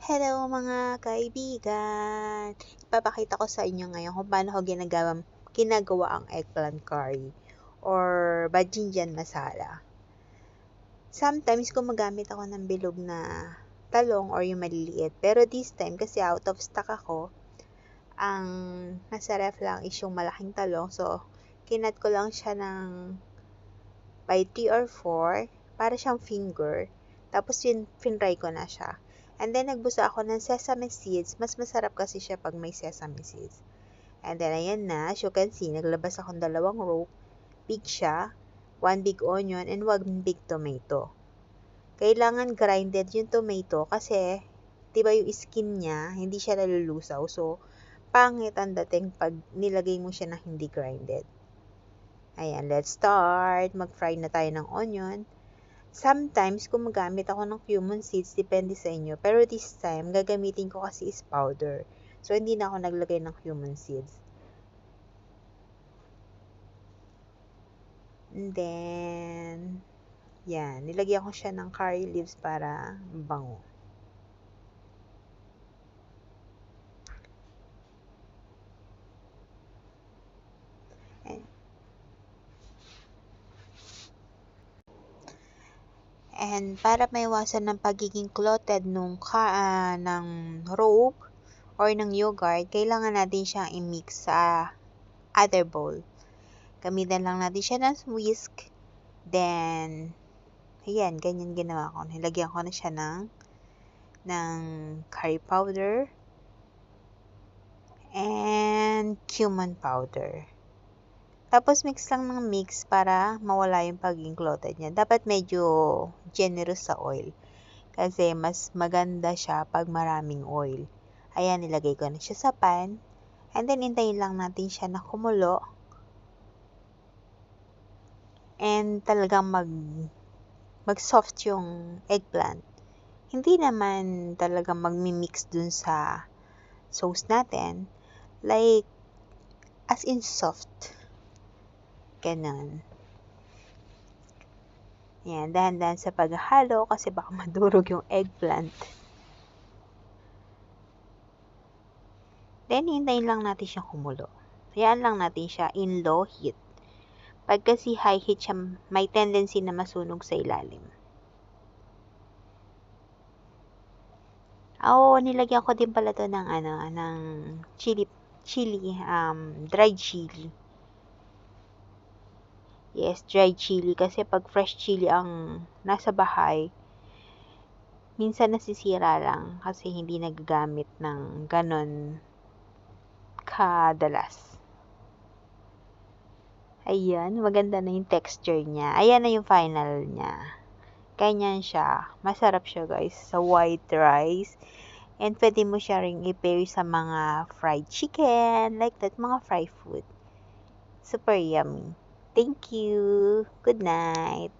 Hello mga kaibigan! Ipapakita ko sa inyo ngayon kung paano ko ginagawa ang eggplant curry or bajinjan masala. Sometimes gumagamit ako ng bilog na talong or yung maliliit. Pero this time, kasi out of stock ako, ang nasa ref lang is yung malaking talong. So, kinat ko lang siya ng by 3 or 4 para siyang finger. Tapos yun, finry ko na siya. And then, nagbusa ako ng sesame seeds. Mas masarap kasi siya pag may sesame seeds. And then, ayan na. As you can see, naglabas akong 2 rope. Big siya. 1 big onion and 1 big tomato. Kailangan grinded yung tomato kasi, diba yung skin niya, hindi siya nalulusaw. So, pangit ang dating pag nilagay mo siya na hindi grinded. Ayan, let's start. Mag-fry na tayo ng onion. Sometimes, gumagamit ako ng cumin seeds, depende sa inyo. Pero this time, gagamitin ko kasi is powder. So, hindi na ako naglagay ng cumin seeds. And then, yan. Nilagyan ko siya ng curry leaves para bango. And para maiwasan ng pagiging clotted ng rope or ng yogurt, kailangan natin siyang i-mix sa other bowl. Gamitan lang natin siya ng whisk. Then, ayan, ganyan ginawa ko. Nilagyan ko na siya ng curry powder and cumin powder. Tapos, mix lang ng mix para mawala yung pagiging clotted niya. Dapat medyo generous sa oil. Kasi mas maganda siya pag maraming oil. Ayan, nilagay ko na siya sa pan. And then, hintayin lang natin siya na kumulo. And talagang mag-soft yung eggplant. Hindi naman talagang magmi-mix dun sa sauce natin. Like, as in soft. Ganon. Yan, dahan-dahan sa paghahalo kasi baka madurog yung eggplant. Then, hintayin lang natin siyang kumulo. Hayaan lang natin siya in low heat. Pag kasi high heat siya, may tendency na masunog sa ilalim. Nilagyan ko din pala to ng dried chili. Yes, dried chili. Kasi pag fresh chili ang nasa bahay, minsan nasisira lang kasi hindi nagagamit ng ganon kadalas. Ayan, maganda na yung texture niya. Ayan na yung final niya. Ganyan siya. Masarap siya guys sa white rice. And pwede mo siya ring i-pair sa mga fried chicken. Like that, mga fried food. Super yummy. Thank you. Good night.